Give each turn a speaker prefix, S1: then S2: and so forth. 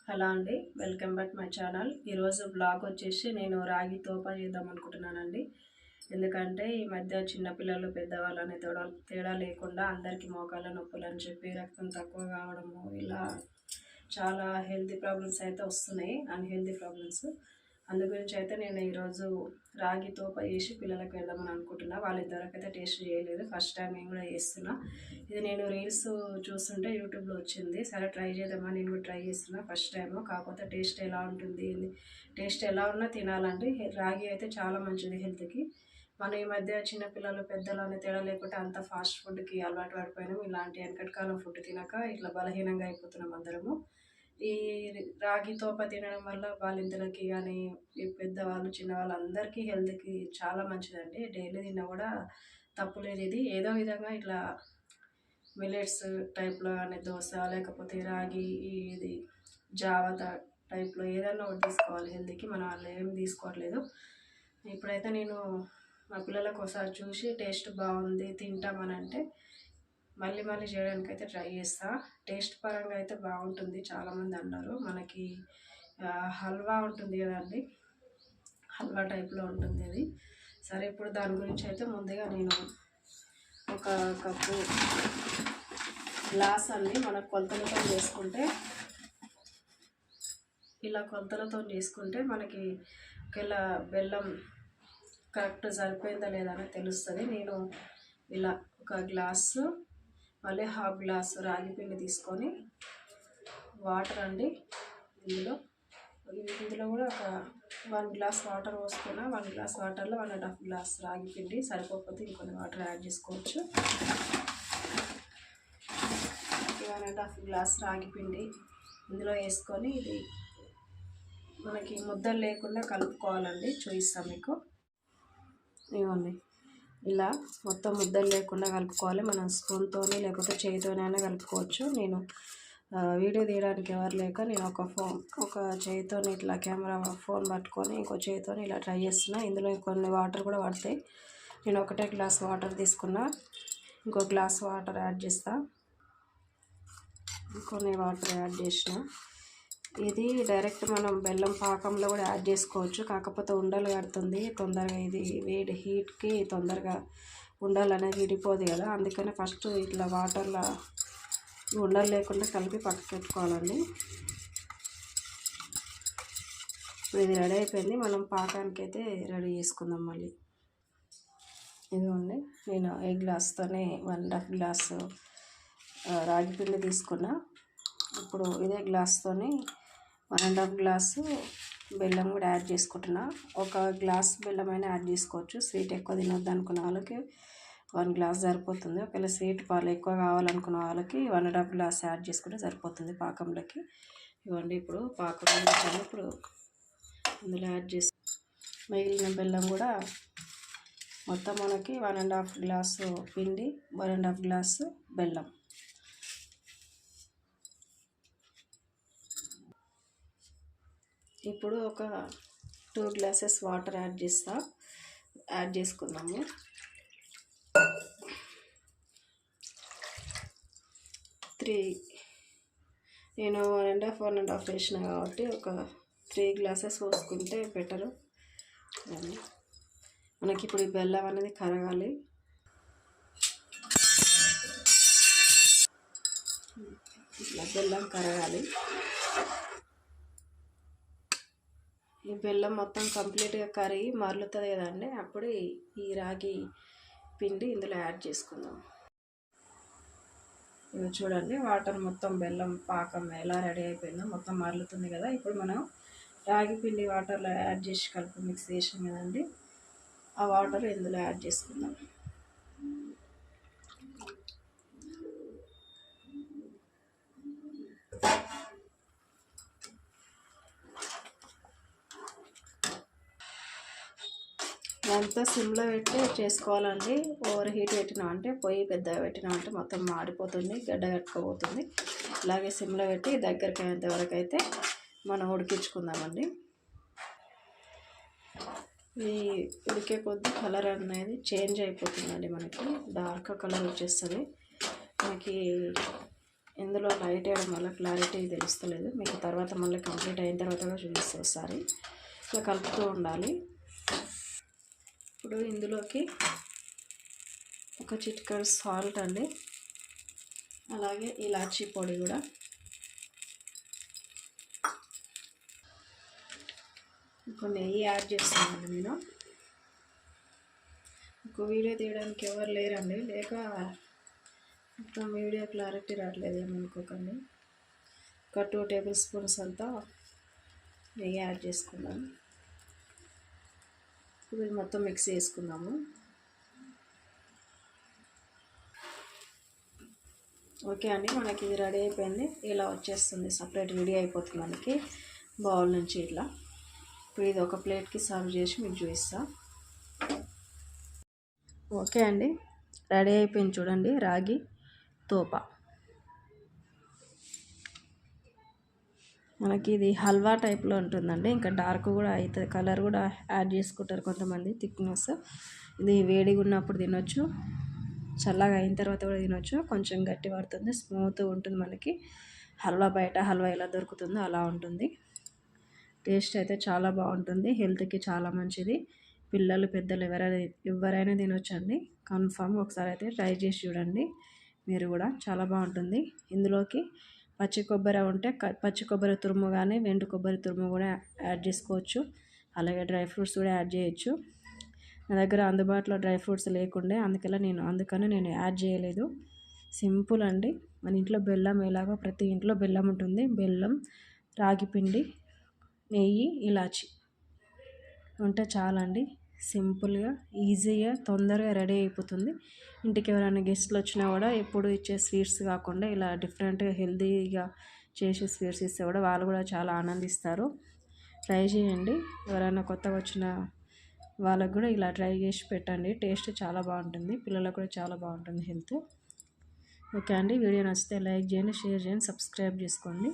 S1: Hello అండి, welcome back my channel. ఈరోజు blog వచ్చేసి నేను రాగి తోప చేద్దాం అనుకుంటున్నానండి. ఎందుకంటే ఈ మధ్య చిన్నపిల్లలు పెద్దవాళ్ళు అనే తేడా లేకుండా అందరికీ మోకాళ్ళ నొప్పులు అని చెప్పి రక్తం తక్కువ కావడము ఇలా చాలా హెల్తీ ప్రాబ్లమ్స్ అయితే వస్తున్నాయి, అన్హెల్తీ ప్రాబ్లమ్స్. అందు గురించి అయితే నేను ఈరోజు రాగి తోప చేసి పిల్లలకు వెళ్దామని అనుకుంటున్నా. వాళ్ళు ఇంతవరకు అయితే టేస్ట్ చేయలేదు, ఫస్ట్ టైం నేను కూడా చేస్తున్నా. ఇది నేను రీల్స్ చూస్తుంటే యూట్యూబ్లో వచ్చింది, సరే ట్రై చేద్దామని నేను కూడా ట్రై చేస్తున్నా. ఫస్ట్ టైం కాకపోతే టేస్ట్ ఎలా ఉంటుంది, టేస్ట్ ఎలా ఉన్నా తినాలండి. రాగి అయితే చాలా మంచిది హెల్త్కి. మన ఈ మధ్య చిన్నపిల్లలు పెద్దలు అనే తేడా లేకుంటే అంత ఫాస్ట్ ఫుడ్కి అలవాటు పడిపోయినాం. ఇలాంటి వెనకటి కాలం ఫుడ్ తినక ఇట్లా బలహీనంగా అయిపోతున్నాం అందరము. ఈ రాగి తోప తినడం వల్ల బాలింతలకి కానీ ఈ పెద్దవాళ్ళు చిన్నవాళ్ళు అందరికీ హెల్త్కి చాలా మంచిదండి. డైలీ తిన్నా కూడా తప్పులేదు. ఇది ఏదో విధంగా ఇట్లా మిల్లెట్స్ టైప్లో కానీ దోశ లేకపోతే రాగి ఇది జావా టైప్లో ఏదైనా ఒకటి తీసుకోవాలి హెల్త్కి. మనం వాళ్ళు ఏమి తీసుకోవట్లేదు. ఇప్పుడైతే నేను మా పిల్లలకు ఒకసారి చూసి టేస్ట్ బాగుంది తింటామని అంటే మళ్ళీ చేయడానికి అయితే ట్రై చేస్తా. టేస్ట్ పరంగా అయితే బాగుంటుంది, చాలామంది అన్నారు. మనకి హల్వా ఉంటుంది కదండి, హల్వా టైప్లో ఉంటుంది అది. సరే ఇప్పుడు దాని గురించి అయితే ముందుగా నేను ఒక కప్పు గ్లాస్ అన్ని మన కొలతలతో చేసుకుంటే ఇలా కొలతలతో చేసుకుంటే మనకి ఒకవేళ బెల్లం కరెక్ట్ సరిపోయిందా లేదా అని తెలుస్తుంది. నేను ఇలా ఒక గ్లాసు మళ్ళీ హాఫ్ గ్లాస్ రాగి పిండి తీసుకొని వాటర్ అండి, ఇందులో కూడా ఒక 1 గ్లాస్ వాటర్ పోసుకున్నా. 1 గ్లాస్ వాటర్లో 1.5 గ్లాస్ రాగి పిండి, సరిపోకపోతే ఇంకొన్ని వాటర్ యాడ్ చేసుకోవచ్చు. 1.5 గ్లాస్ రాగి పిండి ఇందులో వేసుకొని ఇది మనకి ముద్దలు లేకుండా కలుపుకోవాలండి. చూపిస్తాం మీకు. ఇవ్వండి, ఇలా మొత్తం ముద్దలు లేకుండా కలుపుకోవాలి. మనం స్పూన్తోని లేకపోతే చేయితోనైనా కలుపుకోవచ్చు. నేను వీడియో తీయడానికి ఎవరు లేక నేను ఒక చేయితో ఇట్లా కెమెరా ఫోన్ పట్టుకొని ఇంకో చేయితో ఇలా ట్రై చేస్తున్నా. ఇందులో కొన్ని వాటర్ కూడా పడతాయి. నేను ఒకటే గ్లాస్ వాటర్ తీసుకున్నా, ఇంకో గ్లాస్ వాటర్ యాడ్ చేస్తా. కొన్ని వాటర్ యాడ్ చేసిన. ఇది డైరెక్ట్ మనం బెల్లం పాకంలో కూడా యాడ్ చేసుకోవచ్చు, కాకపోతే ఉండలు కడుతుంది తొందరగా. ఇది వేడి హీట్కి తొందరగా ఉండలు అనేది విడిపోదు కదా, అందుకని ఫస్ట్ ఇట్లా వాటర్లో ఉండలు లేకుండా కలిపి పట్టుకెట్టుకోవాలండి. ఇప్పుడు ఇది రెడీ అయిపోయింది. మనం పాకానికి అయితే రెడీ చేసుకుందాం. మళ్ళీ ఇదిగోండి, నేను ఏ గ్లాస్తోనే 1.5 గ్లాసు రాగి పిండి తీసుకున్నా. ఇప్పుడు ఇదే గ్లాస్తోని 1.5 గ్లాసు బెల్లం కూడా యాడ్ చేసుకుంటున్నా. ఒక గ్లాస్ బెల్లం అయినా యాడ్ చేసుకోవచ్చు. స్వీట్ ఎక్కువ తినొద్దు అనుకున్న వాళ్ళకి 1 గ్లాస్ సరిపోతుంది. ఒకవేళ స్వీట్ పాలు ఎక్కువ కావాలనుకున్న వాళ్ళకి 1.5 గ్లాస్ యాడ్ చేసుకుంటే సరిపోతుంది పాకంలోకి. ఇవ్వండి, ఇప్పుడు పాకం ఇప్పుడు ఇందులో యాడ్ చేసి మిగిలిన బెల్లం కూడా మొత్తం మనకి 1.5 గ్లాసు పిండి, 1.5 గ్లాసు బెల్లం. ఇప్పుడు ఒక 2 గ్లాసెస్ వాటర్ యాడ్ చేసుకుందాము. నేను 1.5 వేసిన కాబట్టి ఒక 3 గ్లాసెస్ పోసుకుంటే బెటరు. మనకి ఇప్పుడు ఈ బెల్లం అనేది కరగాలి. ఇట్లా బెల్లం కరగాలి. ఈ బెల్లం మొత్తం కంప్లీట్గా కరిగి మరలుతుంది కదండి, అప్పుడు ఈ రాగి పిండి ఇందులో యాడ్ చేసుకుందాం. ఇవి చూడండి, వాటర్ మొత్తం బెల్లం పాకం ఎలా రెడీ అయిపోయిందో మొత్తం మరలుతుంది కదా. ఇప్పుడు మనం రాగి పిండి వాటర్లో యాడ్ చేసి కలిపి మిక్స్ చేసాం కదండి, ఆ వాటర్ ఇందులో యాడ్ చేసుకుందాం. అంతా సిమ్లో పెట్టి చేసుకోవాలండి. ఓవర్ హీట్ పెట్టినామంటే, పొయ్యి పెద్దగా పెట్టినామంటే మొత్తం మాడిపోతుంది, గడ్డ కట్టుకోబోతుంది. ఇలాగే సిమ్లో పెట్టి దగ్గరికి అయ్యేంత వరకు అయితే మనం ఉడికించుకుందామండి. ఈ ఉడికే కొద్ది కలర్ అనేది చేంజ్ అయిపోతుందండి, మనకి డార్క్ కలర్ వచ్చేస్తుంది. మనకి ఇందులో లైట్ వేయడం వల్ల క్లారిటీ తెలుస్తలేదు, మీకు తర్వాత మళ్ళీ కంప్లీట్ అయిన తర్వాత కూడా చూపిస్తే ఒకసారి. ఇట్లా కలుపుతూ ఉండాలి. ఇప్పుడు ఇందులోకి ఒక చిటికెడు సాల్ట్ అండి, అలాగే ఇలాచీ పొడి కూడా, కొన్ని నెయ్యి యాడ్ చేస్తానండి. నేను ఒక వీడియో తీయడానికి ఎవరు లేరండి, లేక మొత్తం వీడియో క్లారిటీ రావట్లేదు ఏమనుకోకండి. ఒక 2 టేబుల్ స్పూన్స్ అంతా నెయ్యి యాడ్ చేసుకుందాం. ఇప్పుడు మొత్తం మిక్స్ చేసుకుందాము. ఓకే అండి, మనకి ఇది రెడీ అయిపోయింది. ఇలా వచ్చేస్తుంది, సపరేట్ వీడియో అయిపోతుంది మనకి బౌల్ నుంచి ఇట్లా. ఇప్పుడు ఇది ఒక ప్లేట్కి సర్వ్ చేసి మీకు చూపిస్తా. ఓకే అండి, రెడీ అయిపోయింది చూడండి రాగి తోప. మనకి ఇది హల్వా టైప్లో ఉంటుందండి, ఇంకా డార్క్ కూడా అవుతుంది, కలర్ కూడా యాడ్ చేసుకుంటారు కొంతమంది, థిక్నెస్. ఇది వేడిగా ఉన్నప్పుడు తినొచ్చు, చల్లగా అయిన తర్వాత కూడా తినొచ్చు. కొంచెం గట్టి పడుతుంది, స్మూత్గా ఉంటుంది. మనకి హల్వా బయట హల్వా ఎలా దొరుకుతుందో అలా ఉంటుంది. టేస్ట్ అయితే చాలా బాగుంటుంది, హెల్త్కి చాలా మంచిది. పిల్లలు పెద్దలు ఎవరైనా తినొచ్చండి. కన్ఫామ్ ఒకసారి అయితే ట్రై చేసి చూడండి మీరు కూడా, చాలా బాగుంటుంది. ఇందులోకి పచ్చి కొబ్బరి ఉంటే పచ్చి కొబ్బరి తురుము కానీ వెండు కొబ్బరి తురుము కూడా యాడ్ చేసుకోవచ్చు, అలాగే డ్రై ఫ్రూట్స్ కూడా యాడ్ చేయొచ్చు. నా దగ్గర అందుబాటులో డ్రై ఫ్రూట్స్ లేకుండే, అందుకని నేను యాడ్ చేయలేదు. సింపుల్ అండి. మన ఇంట్లో బెల్లం ఎలాగో ప్రతి ఇంట్లో బెల్లం ఉంటుంది, బెల్లం, రాగి పిండి, నెయ్యి, ఇలాచి ఉంటే చాలండి. సింపుల్గా, ఈజీగా, తొందరగా రెడీ అయిపోతుంది. ఇంటికి ఎవరైనా గెస్ట్లు వచ్చినా కూడా ఎప్పుడు ఇచ్చే స్వీట్స్ కాకుండా ఇలా డిఫరెంట్గా హెల్తీగా చేసే స్వీట్స్ ఇస్తే కూడా వాళ్ళు కూడా చాలా ఆనందిస్తారు. ట్రై చేయండి. ఎవరైనా కొత్తగా వచ్చిన వాళ్ళకు కూడా ఇలా ట్రై చేసి పెట్టండి, టేస్ట్ చాలా బాగుంటుంది, పిల్లలకు కూడా చాలా బాగుంటుంది హెల్త్. ఓకే అండి, వీడియో నచ్చితే లైక్ చేయండి, షేర్ చేయండి, సబ్స్క్రైబ్ చేసుకోండి.